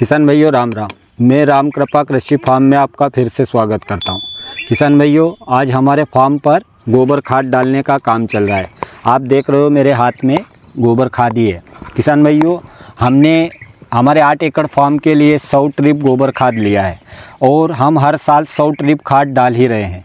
किसान भाइयों राम राम। मैं राम कृपा कृषि फार्म में आपका फिर से स्वागत करता हूं। किसान भाइयों, आज हमारे फार्म पर गोबर खाद डालने का काम चल रहा है। आप देख रहे हो मेरे हाथ में गोबर खाद ही है। किसान भाइयों, हमने हमारे 8 एकड़ फार्म के लिए 100 ट्रिप गोबर खाद लिया है और हम हर साल 100 ट्रिप खाद डाल ही रहे हैं,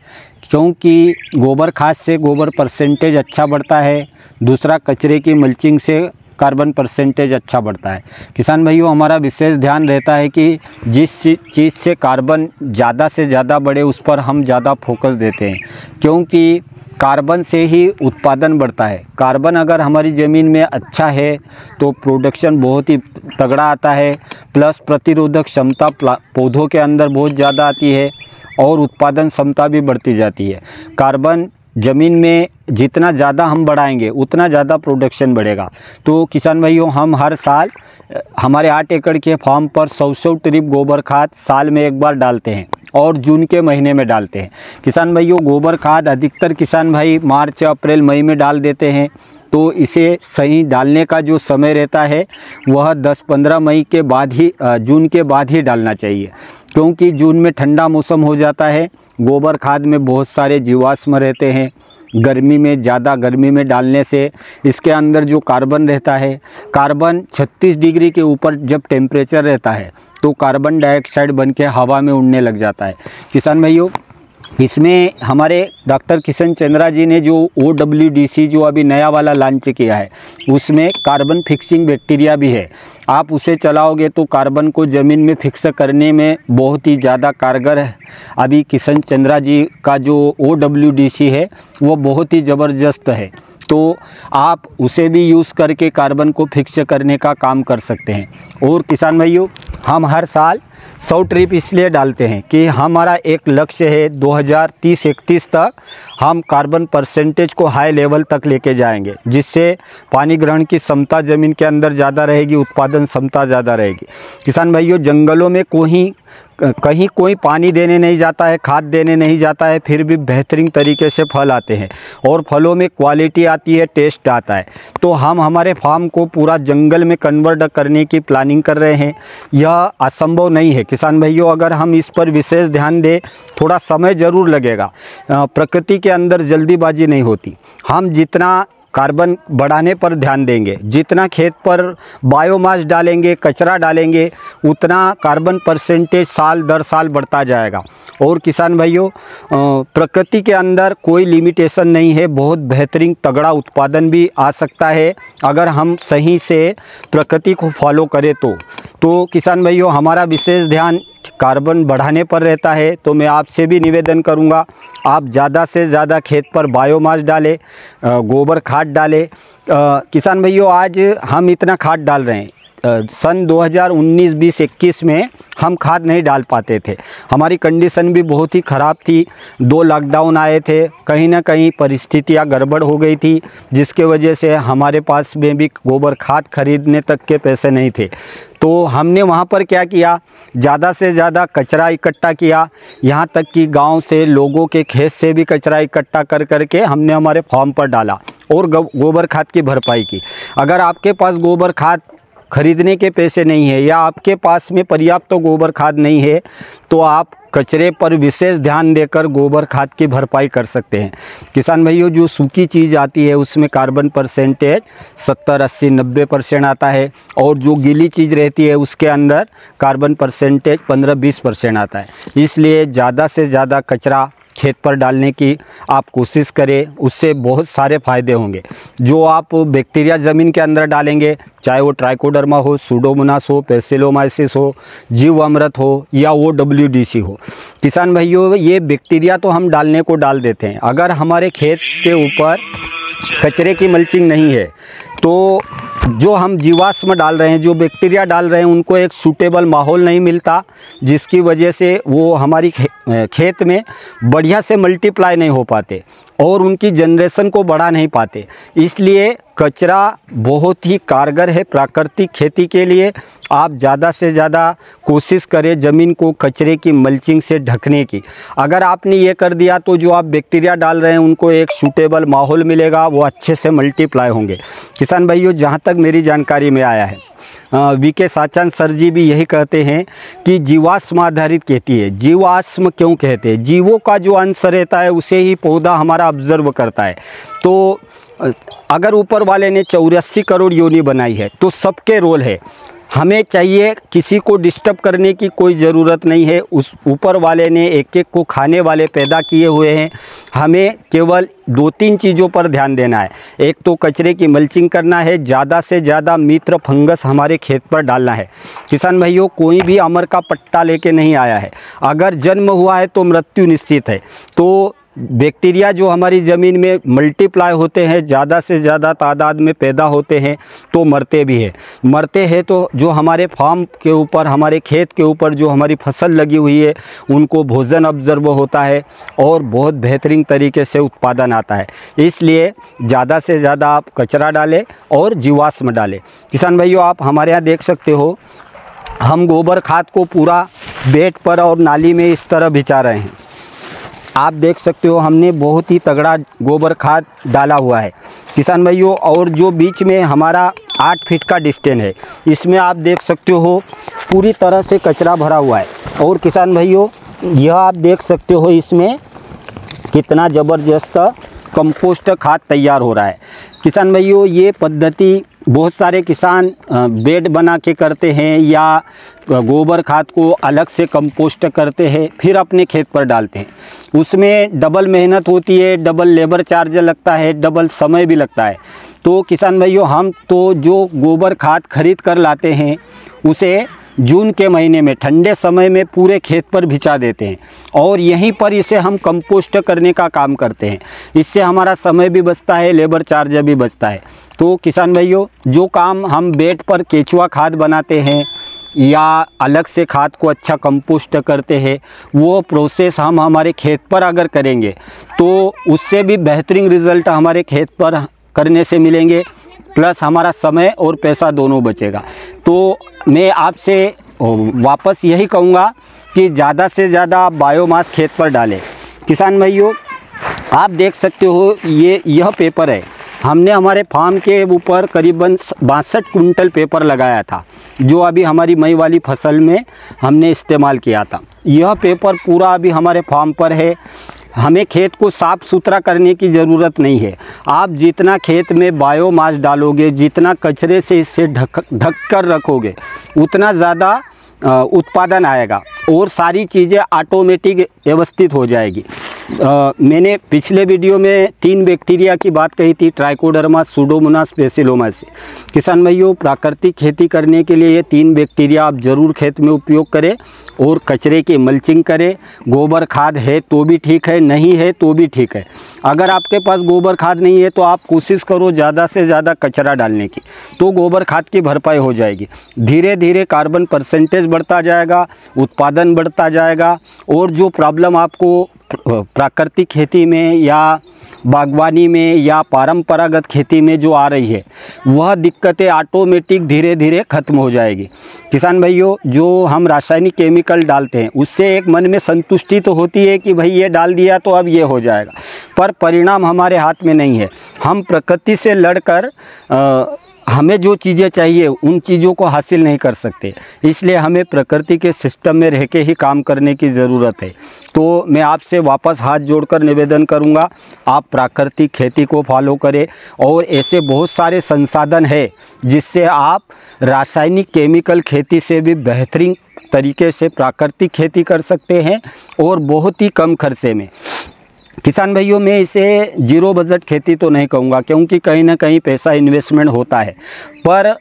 क्योंकि गोबर खाद से गोबर परसेंटेज अच्छा बढ़ता है। दूसरा, कचरे की मल्चिंग से कार्बन परसेंटेज अच्छा बढ़ता है। किसान भाइयों, हमारा विशेष ध्यान रहता है कि जिस चीज़ से कार्बन ज़्यादा से ज़्यादा बढ़े उस पर हम ज़्यादा फोकस देते हैं, क्योंकि कार्बन से ही उत्पादन बढ़ता है। कार्बन अगर हमारी ज़मीन में अच्छा है तो प्रोडक्शन बहुत ही तगड़ा आता है, प्लस प्रतिरोधक क्षमता पौधों के अंदर बहुत ज़्यादा आती है और उत्पादन क्षमता भी बढ़ती जाती है। कार्बन ज़मीन में जितना ज़्यादा हम बढ़ाएंगे उतना ज़्यादा प्रोडक्शन बढ़ेगा। तो किसान भाइयों, हम हर साल हमारे 8 एकड़ के फार्म पर 100 ट्रिप गोबर खाद साल में एक बार डालते हैं और जून के महीने में डालते हैं। किसान भाइयों, गोबर खाद अधिकतर किसान भाई मार्च अप्रैल मई में डाल देते हैं, तो इसे सही डालने का जो समय रहता है वह 10-15 मई के बाद ही जून के बाद ही डालना चाहिए, क्योंकि जून में ठंडा मौसम हो जाता है। गोबर खाद में बहुत सारे जीवाश्म रहते हैं। गर्मी में ज़्यादा गर्मी में डालने से इसके अंदर जो कार्बन रहता है, कार्बन 36 डिग्री के ऊपर जब टेम्परेचर रहता है तो कार्बन डाइऑक्साइड बन के हवा में उड़ने लग जाता है। किसान भाइयों, इसमें हमारे डॉक्टर किशन चंद्रा जी ने जो OWDC जो अभी नया वाला लॉन्च किया है, उसमें कार्बन फिक्सिंग बैक्टीरिया भी है। आप उसे चलाओगे तो कार्बन को ज़मीन में फिक्स करने में बहुत ही ज़्यादा कारगर है। अभी किशन चंद्रा जी का जो OWDC है वो बहुत ही ज़बरदस्त है, तो आप उसे भी यूज़ करके कार्बन को फिक्स करने का काम कर सकते हैं। और किसान भाइयों, हम हर साल 100 ट्रिप इसलिए डालते हैं कि हमारा एक लक्ष्य है 2030-31 तक हम कार्बन परसेंटेज को हाई लेवल तक लेके जाएंगे, जिससे पानी ग्रहण की क्षमता ज़मीन के अंदर ज़्यादा रहेगी, उत्पादन क्षमता ज़्यादा रहेगी। किसान भाइयों, जंगलों में कहीं कोई पानी देने नहीं जाता है, खाद देने नहीं जाता है, फिर भी बेहतरीन तरीके से फल आते हैं और फलों में क्वालिटी आती है, टेस्ट आता है। तो हम हमारे फार्म को पूरा जंगल में कन्वर्ट करने की प्लानिंग कर रहे हैं। यह असंभव नहीं है किसान भाइयों, अगर हम इस पर विशेष ध्यान दें। थोड़ा समय ज़रूर लगेगा, प्रकृति के अंदर जल्दीबाजी नहीं होती। हम जितना कार्बन बढ़ाने पर ध्यान देंगे, जितना खेत पर बायोमास डालेंगे, कचरा डालेंगे, उतना कार्बन परसेंटेज साल दर साल बढ़ता जाएगा। और किसान भाइयों, प्रकृति के अंदर कोई लिमिटेशन नहीं है, बहुत बेहतरीन तगड़ा उत्पादन भी आ सकता है अगर हम सही से प्रकृति को फॉलो करें तो किसान भाइयों, हमारा विशेष ध्यान कार्बन बढ़ाने पर रहता है। तो मैं आपसे भी निवेदन करूंगा, आप ज़्यादा से ज़्यादा खेत पर बायोमास डालें, गोबर खाद डालें। किसान भाइयों, आज हम इतना खाद डाल रहे हैं। सन 2019, 20, 21 में हम खाद नहीं डाल पाते थे, हमारी कंडीशन भी बहुत ही ख़राब थी। 2 लॉकडाउन आए थे, कहीं ना कहीं परिस्थितियां गड़बड़ हो गई थी, जिसके वजह से हमारे पास में भी गोबर खाद खरीदने तक के पैसे नहीं थे। तो हमने वहाँ पर क्या किया, ज़्यादा से ज़्यादा कचरा इकट्ठा किया, यहाँ तक कि गांव से लोगों के खेत से भी कचरा इकट्ठा कर के हमने हमारे फार्म पर डाला और गोबर खाद की भरपाई की। अगर आपके पास गोबर खाद खरीदने के पैसे नहीं है या आपके पास में पर्याप्त तो गोबर खाद नहीं है, तो आप कचरे पर विशेष ध्यान देकर गोबर खाद की भरपाई कर सकते हैं। किसान भाइयों, जो सूखी चीज़ आती है उसमें कार्बन परसेंटेज 70, 80, 90% आता है, और जो गीली चीज़ रहती है उसके अंदर कार्बन परसेंटेज 15-20% आता है। इसलिए ज़्यादा से ज़्यादा कचरा खेत पर डालने की आप कोशिश करें, उससे बहुत सारे फ़ायदे होंगे। जो आप बैक्टीरिया ज़मीन के अंदर डालेंगे, चाहे वो ट्राइकोडर्मा हो, सूडोमोनास हो, बेसिलोमाइसिस हो, जीवामृत हो या OWDC हो, किसान भाइयों, ये बैक्टीरिया तो हम डालने को डाल देते हैं। अगर हमारे खेत के ऊपर कचरे की मल्चिंग नहीं है तो जो हम जीवाश्म डाल रहे हैं, जो बैक्टीरिया डाल रहे हैं, उनको एक सूटेबल माहौल नहीं मिलता, जिसकी वजह से वो हमारी खेत में बढ़िया से मल्टीप्लाई नहीं हो पाते और उनकी जनरेशन को बढ़ा नहीं पाते। इसलिए कचरा बहुत ही कारगर है प्राकृतिक खेती के लिए। आप ज़्यादा से ज़्यादा कोशिश करें ज़मीन को कचरे की मल्चिंग से ढकने की। अगर आपने ये कर दिया तो जो आप बैक्टीरिया डाल रहे हैं उनको एक सूटेबल माहौल मिलेगा, वो अच्छे से मल्टीप्लाई होंगे। किसान भाइयों, जहाँ तक मेरी जानकारी में आया है, वीके साचन सर जी भी यही कहते हैं कि जीवाश्म आधारित खेती है। जीवाश्म क्यों कहते हैं? जीवों का जो अंश रहता है उसे ही पौधा हमारा ऑब्जर्व करता है। तो अगर ऊपर वाले ने 84 करोड़ योनि बनाई है तो सबके रोल है। हमें चाहिए, किसी को डिस्टर्ब करने की कोई ज़रूरत नहीं है। उस ऊपर वाले ने एक एक को खाने वाले पैदा किए हुए हैं। हमें केवल 2-3 चीज़ों पर ध्यान देना है। एक तो कचरे की मल्चिंग करना है, ज़्यादा से ज़्यादा मित्र फंगस हमारे खेत पर डालना है। किसान भाइयों, कोई भी अमर का पट्टा लेके नहीं आया है। अगर जन्म हुआ है तो मृत्यु निश्चित है। तो बैक्टीरिया जो हमारी ज़मीन में मल्टीप्लाई होते हैं, ज़्यादा से ज़्यादा तादाद में पैदा होते हैं तो मरते भी हैं। मरते हैं तो जो हमारे फार्म के ऊपर, हमारे खेत के ऊपर जो हमारी फसल लगी हुई है उनको भोजन ऑब्जर्व होता है और बहुत बेहतरीन तरीके से उत्पादन आता है। इसलिए ज़्यादा से ज़्यादा आप कचरा डालें और जीवाश्म डालें। किसान भाइयों, आप हमारे यहाँ देख सकते हो, हम गोबर खाद को पूरा बेड पर और नाली में इस तरह बिछा रहे हैं। आप देख सकते हो, हमने बहुत ही तगड़ा गोबर खाद डाला हुआ है किसान भाइयों। और जो बीच में हमारा 8 फीट का डिस्टेंस है, इसमें आप देख सकते हो पूरी तरह से कचरा भरा हुआ है। और किसान भाइयों, यह आप देख सकते हो इसमें कितना ज़बरदस्त कंपोस्ट खाद तैयार हो रहा है। किसान भाइयों, ये पद्धति बहुत सारे किसान बेड बना के करते हैं या गोबर खाद को अलग से कंपोस्ट करते हैं फिर अपने खेत पर डालते हैं। उसमें डबल मेहनत होती है, डबल लेबर चार्ज लगता है, डबल समय भी लगता है। तो किसान भाइयों, हम तो जो गोबर खाद खरीद कर लाते हैं उसे जून के महीने में ठंडे समय में पूरे खेत पर बिछा देते हैं और यहीं पर इसे हम कंपोस्ट करने का काम करते हैं। इससे हमारा समय भी बचता है, लेबर चार्ज भी बचता है। तो किसान भाइयों, जो काम हम बेड पर केचुआ खाद बनाते हैं या अलग से खाद को अच्छा कंपोस्ट करते हैं, वो प्रोसेस हम हमारे खेत पर अगर करेंगे तो उससे भी बेहतरीन रिज़ल्ट हमारे खेत पर करने से मिलेंगे, प्लस हमारा समय और पैसा दोनों बचेगा। तो मैं आपसे वापस यही कहूँगा कि ज़्यादा से ज़्यादा बायोमास खेत पर डालें। किसान भाइयों, आप देख सकते हो, यह पेपर है। हमने हमारे फार्म के ऊपर करीबन 62 कुंटल पेपर लगाया था, जो अभी हमारी मई वाली फसल में हमने इस्तेमाल किया था। यह पेपर पूरा अभी हमारे फार्म पर है। हमें खेत को साफ़ सुथरा करने की ज़रूरत नहीं है। आप जितना खेत में बायोमास डालोगे, जितना कचरे से इसे ढक कर रखोगे, उतना ज़्यादा उत्पादन आएगा और सारी चीज़ें ऑटोमेटिक व्यवस्थित हो जाएगी। मैंने पिछले वीडियो में 3 बैक्टीरिया की बात कही थी, ट्राइकोडर्मा, सूडोमोनास, बेसिलोमास। किसान भाइयों, प्राकृतिक खेती करने के लिए ये 3 बैक्टीरिया आप ज़रूर खेत में उपयोग करें और कचरे की मल्चिंग करें। गोबर खाद है तो भी ठीक है, नहीं है तो भी ठीक है। अगर आपके पास गोबर खाद नहीं है तो आप कोशिश करो ज़्यादा से ज़्यादा कचरा डालने की, तो गोबर खाद की भरपाई हो जाएगी। धीरे धीरे कार्बन परसेंटेज बढ़ता जाएगा, उत्पादन बढ़ता जाएगा और जो प्रॉब्लम आपको प्राकृतिक खेती में या बागवानी में या परंपरागत खेती में जो आ रही है, वह दिक्कतें ऑटोमेटिक धीरे धीरे ख़त्म हो जाएगी। किसान भाइयों, जो हम रासायनिक केमिकल डालते हैं उससे एक मन में संतुष्टि तो होती है कि भाई ये डाल दिया तो अब ये हो जाएगा, पर परिणाम हमारे हाथ में नहीं है। हम प्रकृति से लड़कर हमें जो चीज़ें चाहिए उन चीज़ों को हासिल नहीं कर सकते। इसलिए हमें प्रकृति के सिस्टम में रह के ही काम करने की ज़रूरत है। तो मैं आपसे वापस हाथ जोड़कर निवेदन करूंगा, आप प्राकृतिक खेती को फॉलो करें और ऐसे बहुत सारे संसाधन है जिससे आप रासायनिक केमिकल खेती से भी बेहतरीन तरीके से प्राकृतिक खेती कर सकते हैं और बहुत ही कम खर्चे में। किसान भाइयों, मैं इसे जीरो बजट खेती तो नहीं कहूँगा, क्योंकि कहीं ना कहीं पैसा इन्वेस्टमेंट होता है, पर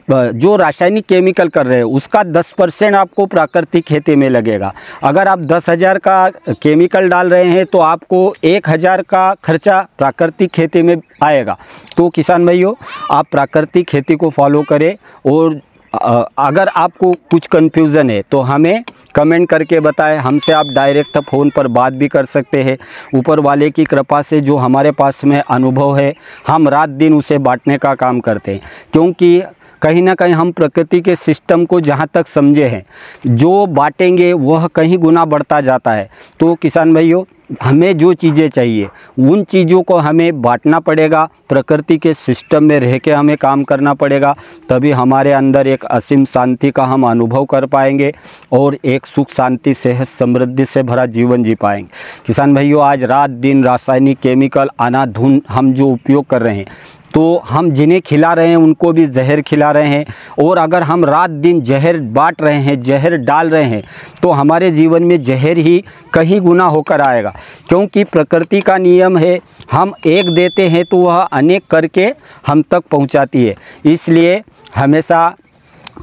जो रासायनिक केमिकल कर रहे हैं उसका 10% आपको प्राकृतिक खेती में लगेगा। अगर आप 10,000 का केमिकल डाल रहे हैं तो आपको 1,000 का खर्चा प्राकृतिक खेती में आएगा। तो किसान भाइयों, आप प्राकृतिक खेती को फॉलो करें और अगर आपको कुछ कन्फ्यूज़न है तो हमें कमेंट करके बताएं। हमसे आप डायरेक्ट फ़ोन पर बात भी कर सकते हैं। ऊपर वाले की कृपा से जो हमारे पास में अनुभव है, हम रात दिन उसे बांटने का काम करते हैं, क्योंकि कहीं ना कहीं हम प्रकृति के सिस्टम को जहाँ तक समझे हैं, जो बांटेंगे वह कहीं गुना बढ़ता जाता है। तो किसान भाइयों, हमें जो चीज़ें चाहिए उन चीज़ों को हमें बांटना पड़ेगा, प्रकृति के सिस्टम में रह के हमें काम करना पड़ेगा, तभी हमारे अंदर एक असीम शांति का हम अनुभव कर पाएंगे और एक सुख शांति सेहत समृद्धि से भरा जीवन जी पाएंगे। किसान भाइयों, आज रात दिन रासायनिक केमिकल अनाधुन हम जो उपयोग कर रहे हैं, तो हम जिन्हें खिला रहे हैं उनको भी जहर खिला रहे हैं, और अगर हम रात दिन जहर बांट रहे हैं, जहर डाल रहे हैं, तो हमारे जीवन में जहर ही कहीं गुना होकर आएगा। क्योंकि प्रकृति का नियम है, हम एक देते हैं तो वह अनेक करके हम तक पहुंचाती है। इसलिए हमेशा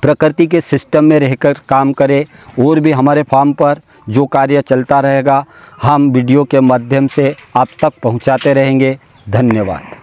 प्रकृति के सिस्टम में रहकर काम करें। और भी हमारे फार्म पर जो कार्य चलता रहेगा हम वीडियो के माध्यम से आप तक पहुंचाते रहेंगे। धन्यवाद।